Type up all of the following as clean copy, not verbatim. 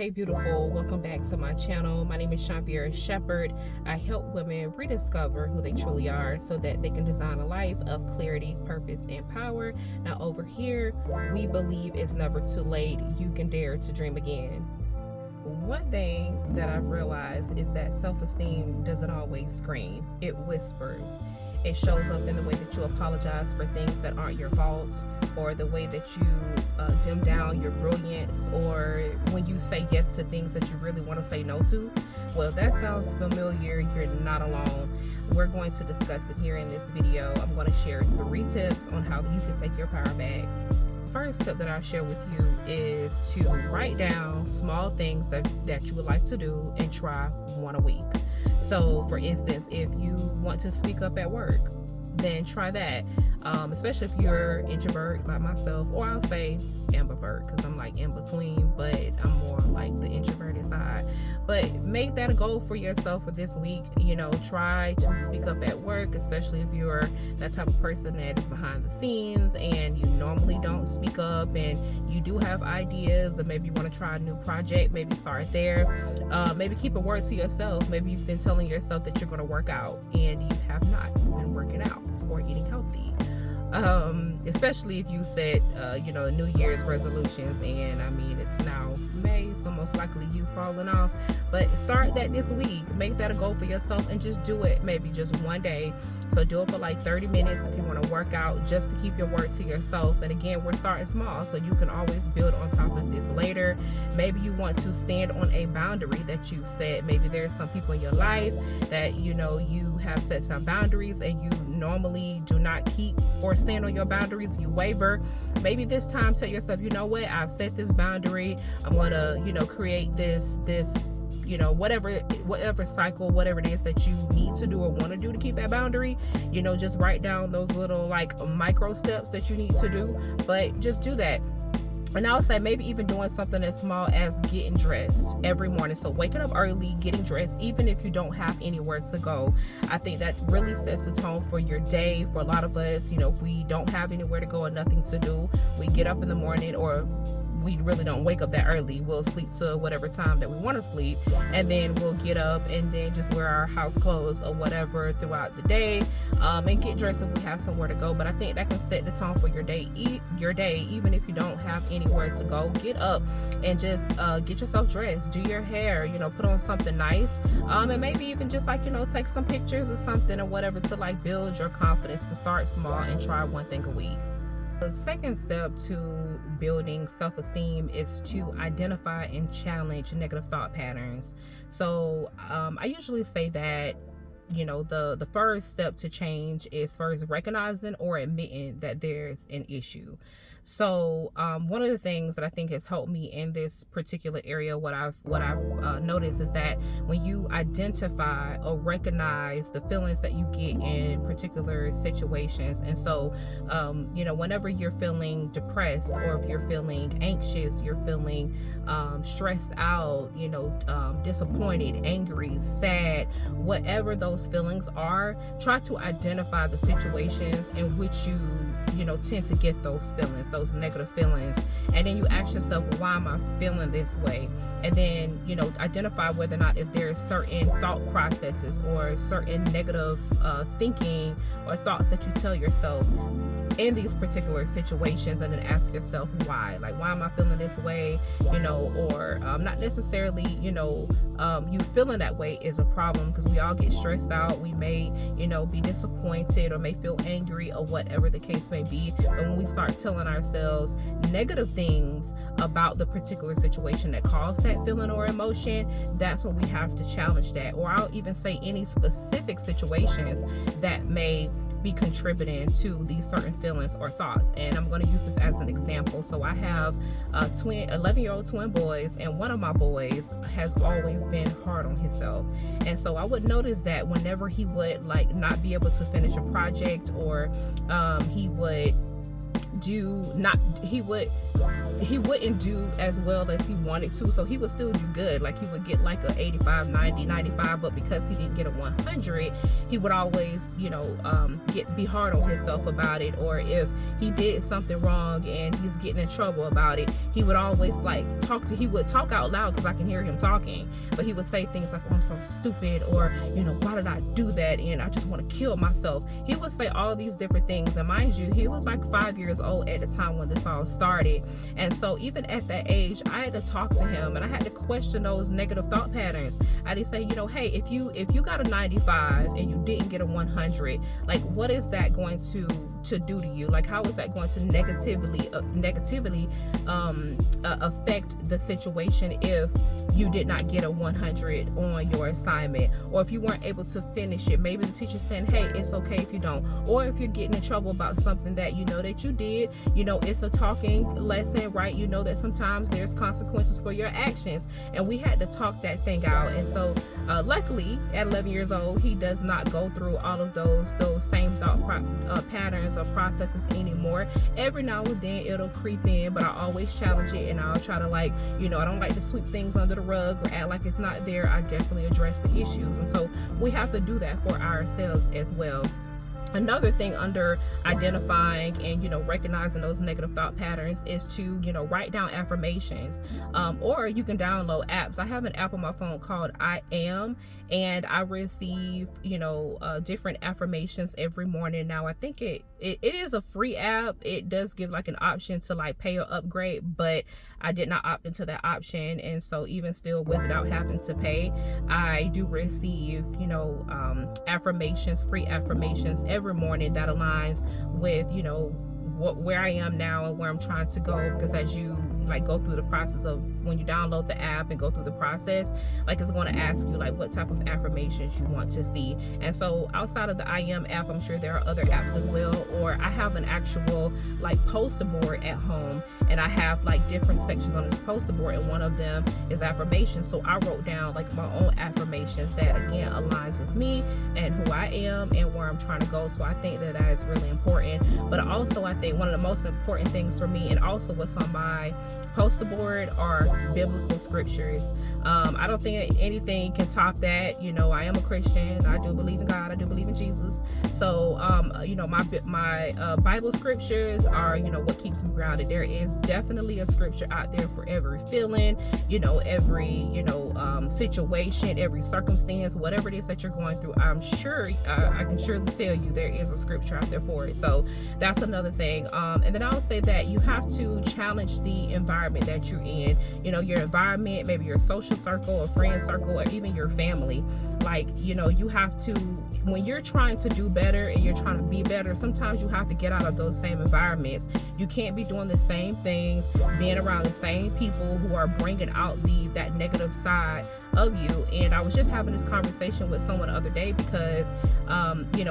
Hey beautiful, welcome back to my channel. My name is Shampier Shepherd. I help women rediscover who they truly are so that they can design a life of clarity, purpose, and power. Now over here, we believe it's never too late. You can dare to dream again. One thing that I've realized is that self-esteem doesn't always scream. It whispers. It shows up in the way that you apologize for things that aren't your fault, or the way that you dim down your brilliance, or when you say yes to things that you really want to say no to. Well, if that sounds familiar, you're not alone. We're going to discuss it here in this video. I'm going to share 3 tips on how you can take your power back. First tip that I'll share with you is to write down small things that you would like to do and try one a week. So for instance, if you want to speak up at work, then try that. Especially if you're introvert like myself, or I'll say ambivert because I'm like in between, but I'm more like the introverted side. But make that a goal for yourself for this week. You know, try to speak up at work, especially if you're that type of person that is behind the scenes and you normally don't speak up, and you do have ideas, or maybe you want to try a new project. Maybe start there. Maybe keep a word to yourself. Maybe you've been telling yourself that you're going to work out and you have not been working out or eating healthy. Especially if you set New Year's resolutions, and I mean it's now May, so most likely you falling off. But start that this week. Make that a goal for yourself and just do it maybe just one day. So do it for like 30 minutes if you want to work out, just to keep your word to yourself. And again, we're starting small, so you can always build on top of this later. Maybe you want to stand on a boundary that you've set. Maybe there's some people in your life that you have set some boundaries and you normally do not keep or stand on your boundaries. You waver. Maybe this time tell yourself, you know what, I've set this boundary. I'm gonna create this whatever cycle, whatever it is that you need to do or want to do to keep that boundary. Just write down those little like micro steps that you need to do, but just do that. And I would say maybe even doing something as small as getting dressed every morning. So waking up early, getting dressed, even if you don't have anywhere to go. I think that really sets the tone for your day. For a lot of us, if we don't have anywhere to go and nothing to do, we get up in the morning, or we really don't wake up that early. We'll sleep to whatever time that we want to sleep, and then we'll get up and then just wear our house clothes or whatever throughout the day, and get dressed if we have somewhere to go. But I think that can set the tone for your day. Even if you don't have anywhere to go, get up and just get yourself dressed, do your hair, put on something nice, and maybe even just take some pictures or something or whatever to like build your confidence. To start small and try one thing a week. The second step to building self-esteem is to identify and challenge negative thought patterns. So I usually say that the first step to change is first recognizing or admitting that there's an issue. So one of the things that I think has helped me in this particular area, what I've noticed is that when you identify or recognize the feelings that you get in particular situations, and so whenever you're feeling depressed, or if you're feeling anxious, you're feeling stressed out, disappointed, angry, sad, whatever those feelings are, try to identify the situations in which you tend to get those feelings, those negative feelings, and then you ask yourself, why am I feeling this way? And then identify whether or not if there's certain thought processes or certain negative thinking or thoughts that you tell yourself in these particular situations, and then ask yourself why. Like, why am I feeling this way? Or not necessarily you feeling that way is a problem, because we all get stressed out. We may be disappointed or may feel angry or whatever the case may be. But when we start telling ourselves negative things about the particular situation that caused that feeling or emotion, that's when we have to challenge that. Or I'll even say any specific situations that may be contributing to these certain feelings or thoughts. And I'm going to use this as an example. So I have 11-year-old twin boys, and one of my boys has always been hard on himself. And so I would notice that whenever he would not be able to finish a project, or he would he wouldn't do as well as he wanted to, so he would still do good. Like he would get like a 85, 90, 95, but because he didn't get a 100, he would always, be hard on himself about it. Or if he did something wrong and he's getting in trouble about it, he would always he would talk out loud, because I can hear him talking, but he would say things like, oh, I'm so stupid, or why did I do that, and I just want to kill myself. He would say all these different things, and mind you, he was like 5 years old at the time when this all started. And so even at that age, I had to talk to him, and I had to question those negative thought patterns. I had to say, hey, if you got a 95 and you didn't get a 100, like, what is that going to do to you? Like, how is that going to negatively affect the situation if you did not get a 100 on your assignment, or if you weren't able to finish it? Maybe the teacher's saying, hey, it's okay if you don't. Or if you're getting in trouble about something that that you did, it's a talking lesson, right? That sometimes there's consequences for your actions, and we had to talk that thing out. And so luckily at 11 years old, he does not go through all of those same thought patterns or processes anymore. Every now and then it'll creep in, but I always challenge it, and I'll try to I don't like to sweep things under the rug or act like it's not there. I definitely address the issues, and so we have to do that for ourselves as well. Another thing under identifying and recognizing those negative thought patterns is to write down affirmations, or you can download apps. I have an app on my phone called I Am, and I receive different affirmations every morning. Now I think it is a free app. It does give like an option to pay or upgrade, but I did not opt into that option, and so even still, without having to pay, I do receive affirmations, free affirmations every morning that aligns with where I am now and where I'm trying to go. Because as you go through the process of when you download the app and go through the process, it's going to ask you what type of affirmations you want to see. And so outside of the I Am app, I'm sure there are other apps as well. Or I have an actual poster board at home, and I have different sections on this poster board, and one of them is affirmations. So I wrote down my own affirmations that again aligns with me and who I am and where I'm trying to go. So I think that is really important. But also I think one of the most important things for me, and also what's on my poster board, are biblical scriptures. I don't think anything can top that. I am a Christian. I do believe in God. I do believe in Jesus. So my Bible scriptures are what keeps me grounded. There is definitely a scripture out there for every feeling, every situation, every circumstance, whatever it is that you're going through. I'm sure I can surely tell you there is a scripture out there for it. So that's another thing. And then I'll say that you have to challenge the environment that you're in. Your environment, maybe your social circle or friend circle, or even your family. You have to, when you're trying to do better and you're trying to be better, sometimes you have to get out of those same environments. You can't be doing the same things, being around the same people who are bringing out that negative side of you. And I was just having this conversation with someone the other day, because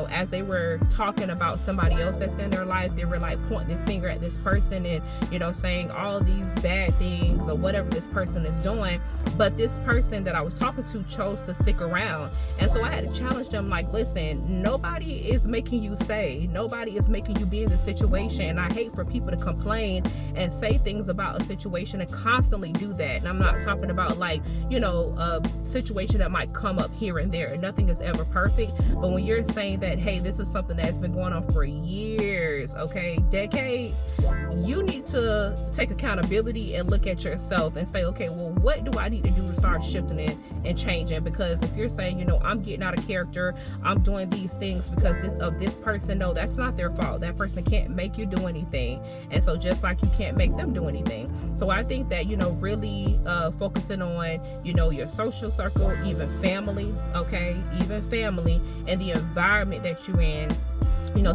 as they were talking about somebody else that's in their life, they were pointing this finger at this person and saying all these bad things or whatever this person is doing. But this person that I was talking to chose to stick around. And so I had to challenge them, listen, nobody is making you stay. Nobody is making you be in this situation. And I hate for people to complain and say things about a situation and constantly do that. And I'm not talking about a situation that might come up here and there. Nothing is ever perfect. But when you're saying that, hey, this is something that's been going on for years, okay, decades, you need to take accountability and look at yourself and say, okay, well, what do I need to do to start shifting it and changing? Because if you're saying, I'm getting out of character, I'm doing these things because of this person, no, that's not their fault. That person can't make you do anything. And so just like you can't make them do anything. So I think that, really focusing on, your social circle, even family, okay, even family, and the environment that you're in.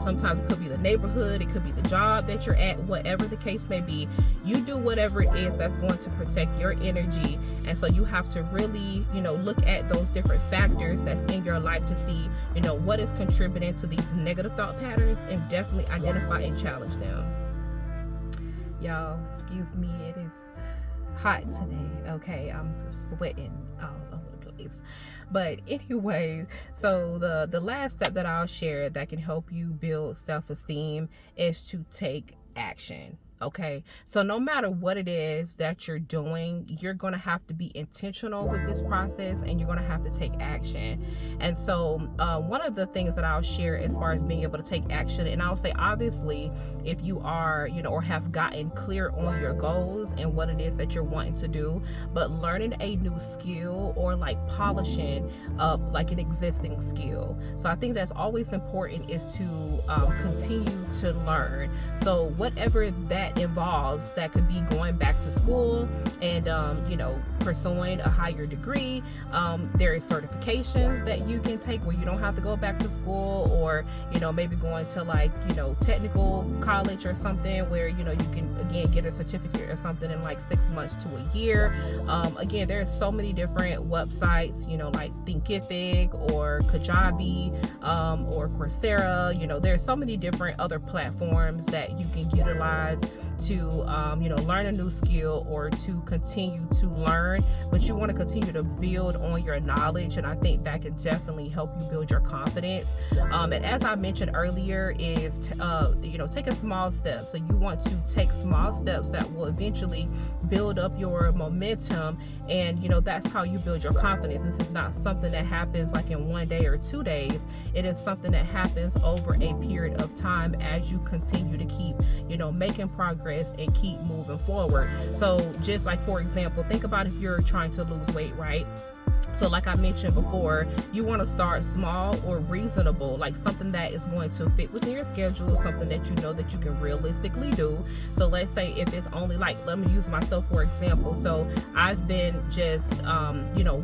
Sometimes it could be the neighborhood, it could be the job that you're at, whatever the case may be. You do whatever it is that's going to protect your energy. And so you have to really, look at those different factors that's in your life to see, what is contributing to these negative thought patterns, and definitely identify and challenge them. Y'all, excuse me, it is hot today, okay? I'm sweating all over the place. But anyway, so the last step that I'll share that can help you build self-esteem is to take action. Okay, so no matter what it is that you're doing, you're going to have to be intentional with this process, and you're going to have to take action. And so, one of the things that I'll share as far as being able to take action, and I'll say, obviously, if you are, or have gotten clear on your goals and what it is that you're wanting to do, but learning a new skill or like polishing up like an existing skill. So I think that's always important, is to continue to learn. So whatever that involves, that could be going back to school and pursuing a higher degree. There is certifications that you can take where you don't have to go back to school, or maybe going to like technical college or something where you can again get a certificate or something in like 6 months to a year. Again, there's so many different websites, like Thinkific or Kajabi, or Coursera. There's so many different other platforms that you can utilize to learn a new skill or to continue to learn, but you want to continue to build on your knowledge, and I think that can definitely help you build your confidence. And as I mentioned earlier, is take a small step. So you want to take small steps that will eventually build up your momentum, and that's how you build your confidence. This is not something that happens like in 1 day or 2 days. It is something that happens over a period of time as you continue to keep making progress and keep moving forward. So just like, for example, think about if you're trying to lose weight, right? So like I mentioned before, you want to start small or reasonable, like something that is going to fit within your schedule, something that that you can realistically do. So let's say if it's only like, let me use myself for example. So I've been just,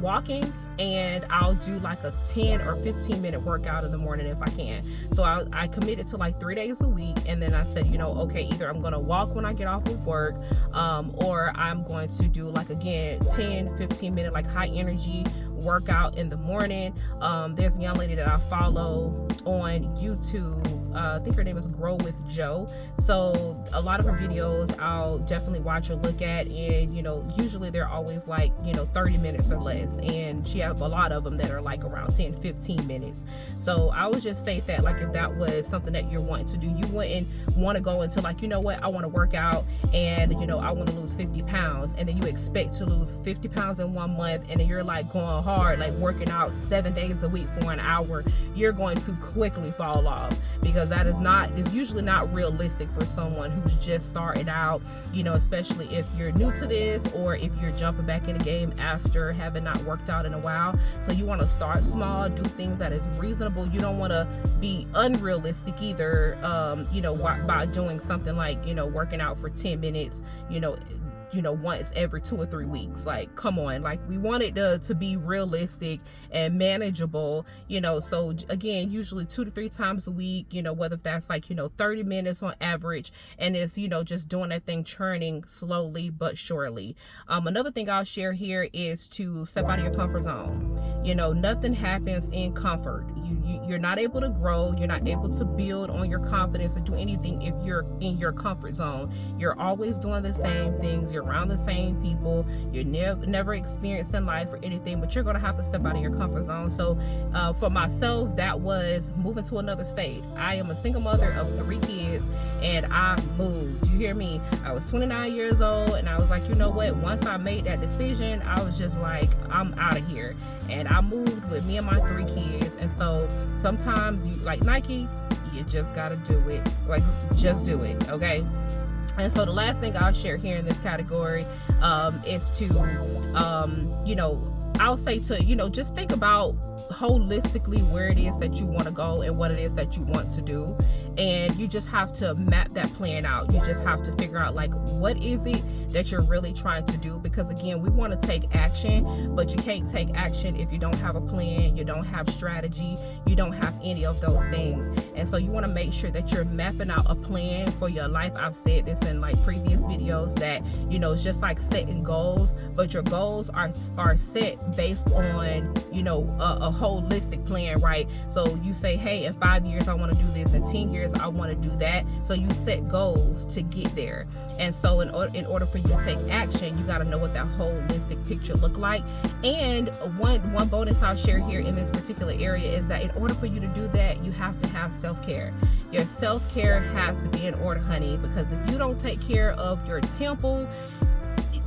walking, and I'll do like a 10 or 15 minute workout in the morning if I can. So I committed to like 3 days a week, and then I said, okay, either I'm going to walk when I get off of work, or I'm going to do like, again, 10, 15 minute like high energy workout in the morning. There's a young lady that I follow on YouTube. I think her name is Grow with Joe. So a lot of her videos I'll definitely watch or look at, and usually they're always like 30 minutes or less, and she have a lot of them that are like around 10-15 minutes. So I would just say that, like, if that was something that you're wanting to do, you wouldn't want to go into like, I want to work out, and I want to lose 50 pounds, and then you expect to lose 50 pounds in 1 month, and then you're like going hard, like working out 7 days a week for an hour. You're going to quickly fall off, because that is usually not realistic for someone who's just starting out, especially if you're new to this, or if you're jumping back in the game after having not worked out in a while. So you want to start small, do things that is reasonable. You don't want to be unrealistic either, by doing something like, working out for 10 minutes, once every 2 or 3 weeks. Like, come on, like, we want it to be realistic and manageable, so again, usually 2 to 3 times a week, whether that's like 30 minutes on average, and it's just doing that thing, churning slowly but surely. Another thing I'll share here is to step out of your comfort zone. Nothing happens in comfort. You're not able to grow, you're not able to build on your confidence or do anything if you're in your comfort zone. You're always doing the same things, you're around the same people, you're never experiencing life or anything, but you're going to have to step out of your comfort zone. So for myself, that was moving to another state. I am a single mother of 3 kids, and I moved. You hear me? I was 29 years old, and I was like, what? Once I made that decision, I was just like, I'm out of here. And I moved with me and my 3 kids. And so sometimes, you like Nike, you just got to do it. Like, just do it, okay? And so the last thing I'll share here in this category is to, I'll say to, just think about holistically where it is that you want to go and what it is that you want to do. And you just have to map that plan out. You just have to figure out, like, what is it that you're really trying to do? Because again, we want to take action, but you can't take action if you don't have a plan, you don't have strategy, you don't have any of those things. And so you want to make sure that you're mapping out a plan for your life. I've said this in like previous videos that, it's just like setting goals, but your goals are set based on, a holistic plan, right? So you say, hey, in 5 years, I want to do this. In 10 years, I want to do that. So you set goals to get there. And so in order for you take action, you got to know what that holistic picture look like. And one bonus I'll share here in this particular area is that in order for you to do that, you have to have self-care. Your self-care has to be in order, honey, because if you don't take care of your temple,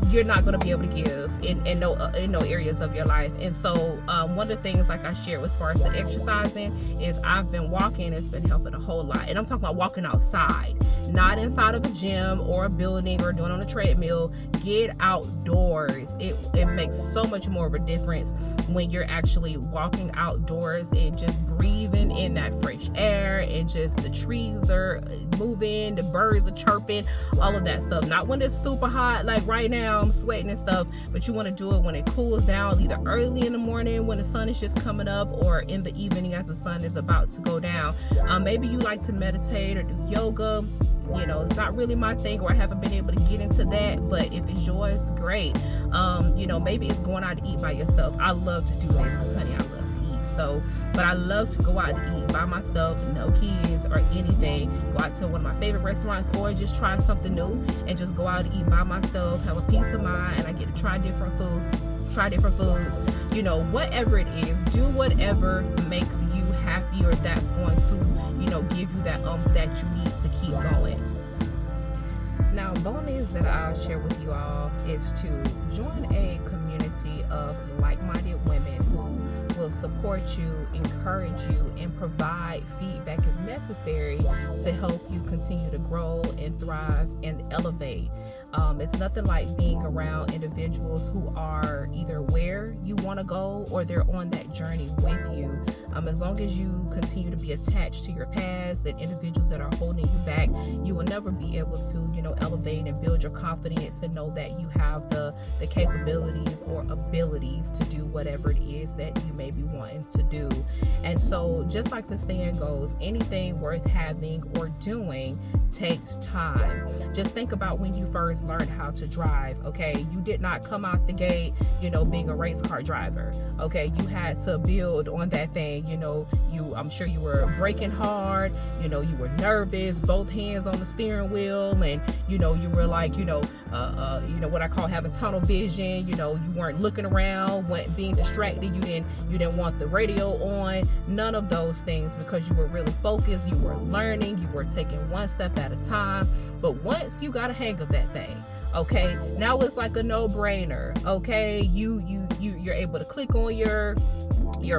you're not going to be able to give in no areas of your life. And so one of the things, like I shared as far as the exercising, is I've been walking. It's been helping a whole lot. And I'm talking about walking outside, not inside of a gym or a building or doing on a treadmill. Get outdoors. It makes so much more of a difference when you're actually walking outdoors and just breathing in that fresh air, and just the trees are moving, the birds are chirping, all of that stuff. Not when it's super hot like right now, I'm sweating and stuff, but you want to do it when it cools down, either early in the morning when the sun is just coming up, or in the evening as the sun is about to go down. Maybe you like to meditate or do yoga. You know, it's not really my thing, or I haven't been able to get into that, but if it's yours, great. You know, maybe it's going out to eat by yourself. I love to do this because, honey, I love to eat. So, but I love to go out to eat by myself, no kids or anything. Go out to one of my favorite restaurants, or just try something new and just go out to eat by myself, have a peace of mind, and I get to try different foods. You know, whatever it is, do whatever makes you happy, or that's going to, you know, give you that that you need to keep going. Now, bonus that I'll share with you all is to join a community of like-minded women who will support you, encourage you, and provide feedback if necessary to help you continue to grow and thrive and elevate. It's nothing like being around individuals who are either where you want to go or they're on that journey with you. As long as you continue to be attached to your past and individuals that are holding you back, you will never be able to, you know, elevate and build your confidence and know that you have the capabilities or abilities to do whatever it is that you may be wanting to do. And so, just like the saying goes, anything worth having or doing takes time. Just think about when you first learned how to drive. Okay, you did not come out the gate, you know, being a race car driver. Okay, you had to build on that thing. You know, I'm sure you were braking hard, you know, you were nervous, both hands on the steering wheel, and you know, you were like, you know, what I call having tunnel vision. You know, you weren't looking around, weren't being distracted, you didn't want the radio on, none of those things, because you were really focused, you were learning, you were taking one step at a time. But once you got a hang of that thing, okay, now it's like a no-brainer. Okay, you're able to click on your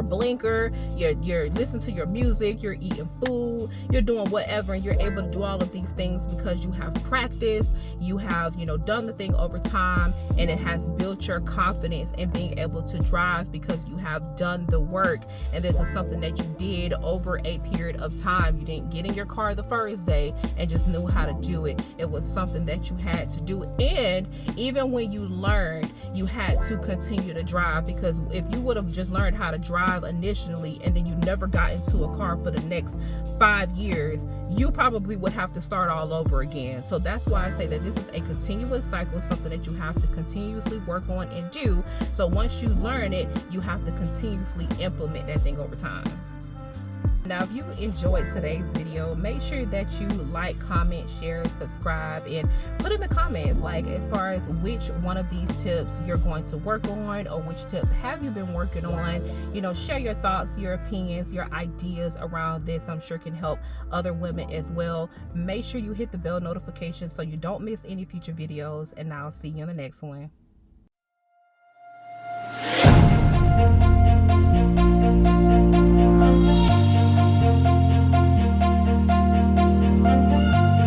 blinker, you're listening to your music, you're eating food, you're doing whatever, and you're able to do all of these things because you have practiced, you have, you know, done the thing over time, and it has built your confidence in being able to drive because you have done the work. And this is something that you did over a period of time. You didn't get in your car the first day and just knew how to do it. It was something that you had to do, and even when you learned, you had to continue to drive, because if you would have just learned how to drive initially and then you never got into a car for the next 5 years, you probably would have to start all over again. So that's why I say that this is a continuous cycle, something that you have to continuously work on and do. So once you learn it, you have to continuously implement that thing over time. Now, if you enjoyed today's video, make sure that you like, comment, share, subscribe, and put in the comments, like, as far as which one of these tips you're going to work on, or which tip have you been working on. You know, share your thoughts, your opinions, your ideas around this. I'm sure can help other women as well. Make sure you hit the bell notification so you don't miss any future videos, and I'll see you in the next one.